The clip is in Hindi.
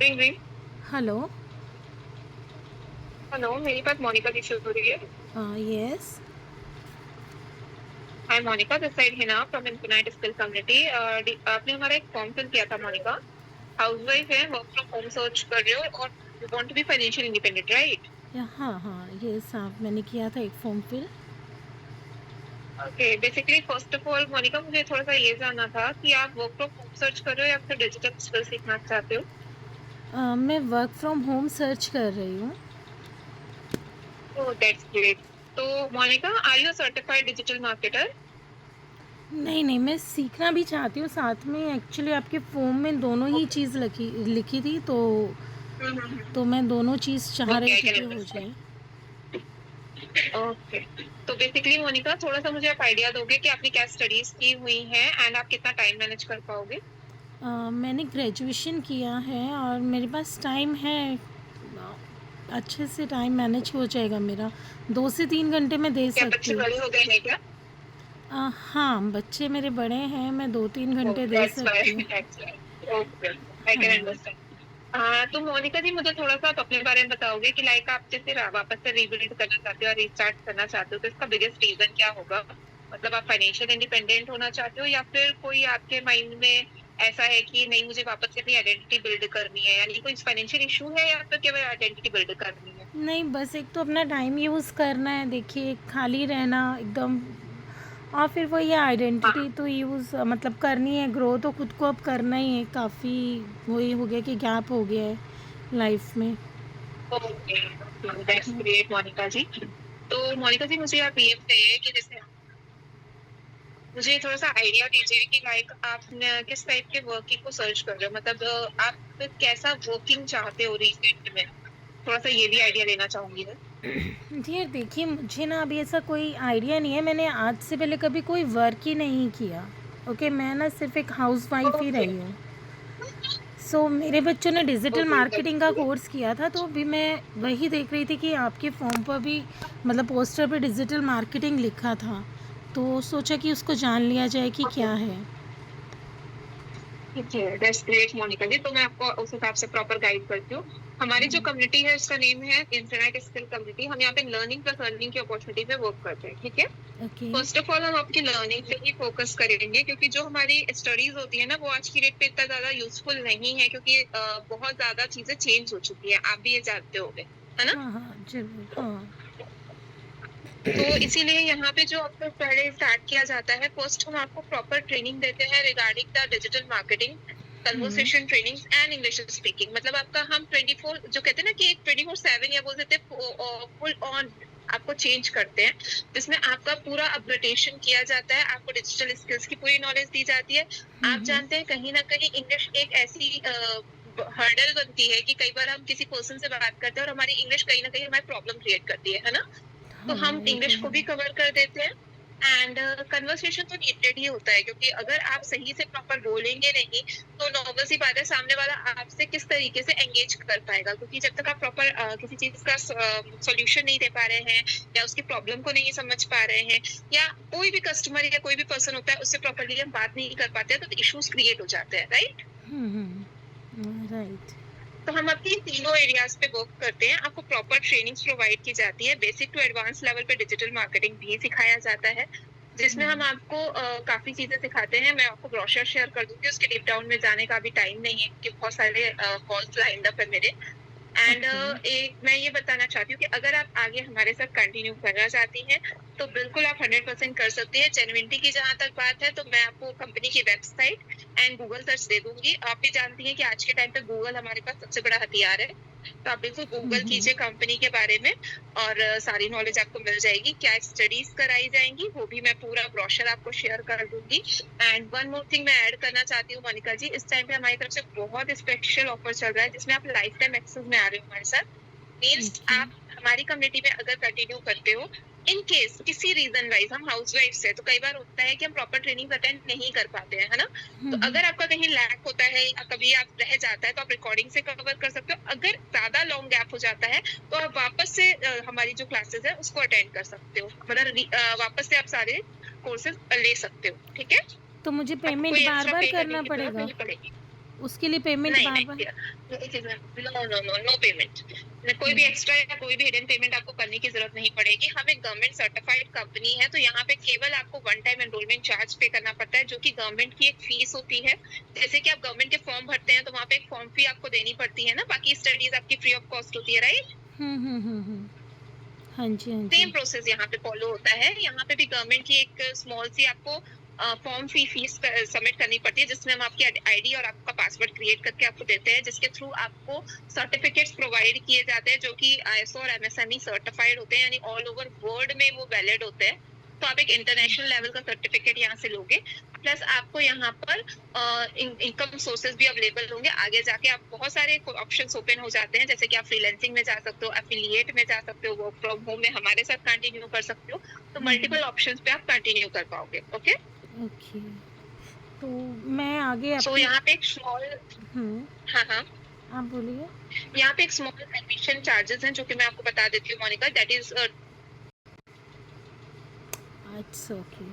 Ring ring. हेलो। हेलो, मेरी बात मोनिका जी से हो रही है? Yes. Hi Monica, this side Hina from infinite skill community. आपने हमारा एक फॉर्म फिल किया था मोनिका। हाउसवाइफ है, वर्क फ्रॉम होम सर्च कर रहे हो और you want to be financial independent, right? हाँ हाँ, यस, आप मैंने किया था एक form fill. Okay, basically first of all Monica, मुझे थोड़ा सा ये जानना था कि आप वर्क फ्रॉम होम सर्च कर रहे हो या फिर डिजिटल स्किल सीखना चाहते हो? मैं वर्क फ्रॉम होम सर्च कर रही हूँ। Oh that's great. तो Monica, are you certified digital marketer? नहीं नहीं, मैं सीखना भी चाहती हूँ साथ में। एक्चुअली आपके फॉर्म में दोनों ही ओके। चीज़ लिखी लिखी थी, तो मैं दोनों चीज़ चाह ओके, रही आई थी कैन कि हो अंडरस्टैंड। जाए। ओके। तो बेसिकली मोनिका, थोड़ा सा मुझे आप आइडिया दोगे कि आपने क्या स्टडीज की हुई हैं एंड आप कितना टाइम मैनेज कर पाओगे? मैंने ग्रेजुएशन किया है और मेरे पास टाइम है। अच्छे से टाइम मैनेज हो जाएगा मेरा। 2 से 3 घंटे मैं दे क्या सकती बच्चे हूँ। बड़े हो गए हैं क्या? हाँ, बच्चे मेरे बड़े हैं, मैं 2-3 घंटे दे दैट्स सकती व्हाई हूँ। That's why okay, I can हाँ। अंडरस्टैंड। तो मोनिका जी, मुझे थोड़ा सा आप अपने बारे में बताओगे कि लाइक आप जैसे वापस से रीबिल्ड करना चाहते हो और रीस्टार्ट करना चाहते हो, तो इसका बिगेस्ट रीजन क्या होगा? मतलब आप फाइनेंशियल इंडिपेंडेंट होना चाहते हो या फिर कोई आपके माइंड में ऐसा है कि नहीं, मुझे वापस से अपनी आइडेंटिटी बिल्ड करनी है, यानी कोई फाइनेंशियल इशू है या फिर केवल आइडेंटिटी बिल्ड करनी है? नहीं, बस एक तो अपना टाइम यूज़ करना है, देखिए खाली रहना एकदम। और फिर वो ये आइडेंटिटी हाँ। तो यूज़ मतलब करनी है, ग्रो तो खुद को अब करना ही है। काफ़ी वही हो गया कि गैप हो गया है लाइफ में। ओके, दैट्स ग्रेट मोनिका जी। तो मोनिका जी, मुझे आप ये बताइए कि जैसे मुझे थोड़ा सा आइडिया दीजिए कि लाइक आप किस टाइप के वर्किंग को सर्च कर रहे हो, मतलब आप कैसा वर्किंग चाहते हो रिसेंट में? थोड़ा सा ये भी आइडिया लेना चाहूंगी मैं। जी देखिए, मुझे ना अभी ऐसा कोई आइडिया नहीं है। मैंने आज से पहले कभी कोई वर्क ही नहीं किया। ओके, मैं ना सिर्फ एक हाउस वाइफ ही ओके। रही हूँ। मेरे बच्चों ने डिजिटल ओके, दैट्स मार्केटिंग का ग्रेट। कोर्स किया था, तो अभी मैं वही देख रही थी कि आपके फॉर्म पर भी मतलब पोस्टर पे डिजिटल मार्केटिंग लिखा था, तो सोचा कि उसको जान लिया जाए कि ओके, क्या है। ठीक है, दैट्स ग्रेट मोनिका जी। तो मैं आपको उस हिसाब से प्रॉपर गाइड करती हूँ। हमारी जो कम्युनिटी है उसका नेम है इंफिनाइट स्किल कम्युनिटी। हम यहाँ पे लर्निंग प्लस अर्निंग की अपॉर्चुनिटी पे वर्क करते हैं, ठीक है? ओके। फर्स्ट ऑफ ऑल हम आपकी लर्निंग पे ही फोकस करेंगे, क्योंकि जो हमारी स्टडीज होती है ना, वो आज की डेट पे इतना ज्यादा यूजफुल नहीं है, क्योंकि बहुत ज्यादा चीजें चेंज हो चुकी है, आप भी ये जानते होंगे, है ना? हाँ हाँ, ज़रूर, हाँ। तो इसीलिए यहाँ पे जो आपको पहले स्टार्ट किया जाता है, फर्स्ट हम आपको प्रॉपर ट्रेनिंग देते हैं regarding the digital marketing, hmm. Conversation training and English speaking. मतलब आपका हम 24, जो कहते हैं ना कि 24/7, या बोल सकते हैं फुल ऑन आपको चेंज करते हैं, जिसमें आपका पूरा अपग्रेडेशन किया जाता है, आपको डिजिटल स्किल्स की पूरी नॉलेज दी जाती है। आप हम्म। जानते हैं कहीं ना कहीं इंग्लिश एक ऐसी हर्डल बनती है कि कई बार हम किसी पर्सन से बात करते हैं और हमारी इंग्लिश कहीं ना कहीं हमारी प्रॉब्लम क्रिएट करती है ना? तो हम हाँ, ये तो इंग्लिश को है। भी कवर कर देते हैं। एंड कन्वर्सेशन तो नीडेड ही होता है, क्योंकि अगर आप सही से प्रॉपर बोलेंगे नहीं, तो नॉर्मल सी बात है, सामने वाला आपसे किस तरीके से एंगेज कर पाएगा, क्योंकि जब तक आप प्रॉपर किसी चीज का सॉल्यूशन नहीं दे पा रहे हैं, या उसकी प्रॉब्लम को नहीं समझ पा रहे हैं, या कोई भी कस्टमर या कोई भी पर्सन होता है उससे प्रॉपरली हम बात नहीं कर पाते हैं, तो इश्यूज क्रिएट हो जाते हैं, राइट? राइट। तो हम आपकी तीनों एरियाज पे वर्क करते हैं। आपको प्रॉपर ट्रेनिंग्स प्रोवाइड की जाती है, बेसिक टू एडवांस लेवल पे डिजिटल मार्केटिंग भी सिखाया जाता है, जिसमें हम आपको काफी चीजें सिखाते हैं। मैं आपको ब्रोशर शेयर कर दूंगी, उसके डीप डाउन में जाने का भी टाइम नहीं है, क्योंकि बहुत सारे कॉल्स लाइंड अप है मेरे। And okay. एक मैं ये बताना चाहती हूँ कि अगर आप आगे हमारे साथ कंटिन्यू करना चाहती हैं, तो बिल्कुल आप 100% कर सकती हैं। जेन्युइनिटी की जहां तक बात है, तो मैं आपको कंपनी की वेबसाइट एंड गूगल सर्च दे दूंगी। आप भी जानती हैं कि आज के टाइम पे गूगल हमारे पास सबसे बड़ा हथियार है। तो आप बिल्कुल गूगल कीजिए कंपनी के बारे में, और सारी नॉलेज आपको मिल जाएगी। क्या स्टडीज कराई जाएंगी वो भी मैं पूरा ब्रोशर आपको शेयर कर दूंगी। एंड वन मोर थिंग मैं ऐड करना चाहती हूँ मोनिका जी, इस टाइम पे हमारी तरफ से बहुत स्पेशल ऑफर चल रहा है, जिसमें आप लाइफ टाइम एक्सेस में आ रहे हो हमारे साथ। Means okay. आप हमारी कम्युनिटी में अगर कंटिन्यू करते हो, इन केस किसी रीजन वाइज, हम हाउस वाइफ है तो कई बार होता है कि हम प्रॉपर ट्रेनिंग अटेंड नहीं कर पाते हैं, है ना? तो अगर आपका कहीं लैक होता है या कभी आप रह जाता है, तो आप रिकॉर्डिंग से कवर कर सकते हो। अगर ज्यादा लॉन्ग गैप हो जाता है, तो आप वापस से हमारी जो क्लासेस है उसको अटेंड कर सकते हो, मतलब वापस से आप सारे कोर्सेज ले सकते हो, ठीक है? तो मुझे आपको पेमेंट कोई बार एक्स्ट्रा बार पे करने करना की जरूरत पड़ेगा? नहीं पड़ेगी। उसके लिए पेमेंट नहीं बार-बार? नहीं, no no no no payment. कोई भी हुँ, एक्स्ट्रा या कोई भी हिडन पेमेंट आपको करने की जरूरत नहीं पड़ेगी। हम एक गवर्नमेंट सर्टिफाइड कंपनी है, तो यहाँ पे केवल आपको वन टाइम एनरोलमेंट चार्ज पे करना पड़ता है, जो कि गवर्नमेंट की एक फीस होती है। जैसे कि आप गवर्नमेंट के फॉर्म भरते हैं तो वहाँ पे एक फॉर्म फी आपको देनी पड़ती है ना, बाकी स्टडीज आपकी फ्री ऑफ कॉस्ट होती है, राइट? हाँ जी, हाँ सेम जी। प्रोसेस यहाँ पे फॉलो होता है। यहाँ पे भी गवर्नमेंट की एक स्मॉल सी आपको फॉर्म फीस सबमिट करनी पड़ती है, जिसमें हम आपकी आईडी और आपका पासवर्ड क्रिएट करके आपको देते हैं, जिसके थ्रू आपको सर्टिफिकेट्स प्रोवाइड किए जाते हैं, जो कि आईएसओ और एमएसएमई सर्टिफाइड होते हैं, यानी ऑल ओवर वर्ल्ड में वो वैलिड होते हैं। तो आप एक इंटरनेशनल लेवल का सर्टिफिकेट यहाँ से लोगे। प्लस आपको यहाँ पर इनकम सोर्सेज भी अवेलेबल होंगे। आगे जाके आप बहुत सारे ऑप्शंस ओपन हो जाते हैं, जैसे कि आप फ्रीलांसिंग में जा सकते हो, एफिलिएट में जा सकते हो, वर्क फ्रॉम होम में हमारे साथ कंटिन्यू कर सकते हो। तो हुँ, मल्टीपल ऑप्शंस पे आप कंटिन्यू कर पाओगे। Okay, okay. तो मैं आगे सो आपकी यहाँ पे एक स्मॉल, हुँ, हाँ हाँ, आप बोलिए? यहाँ पे एक स्मॉल एडमिशन चार्जेस हैं, जो कि मैं आपको बता देती हूँ Monica, that is it's okay.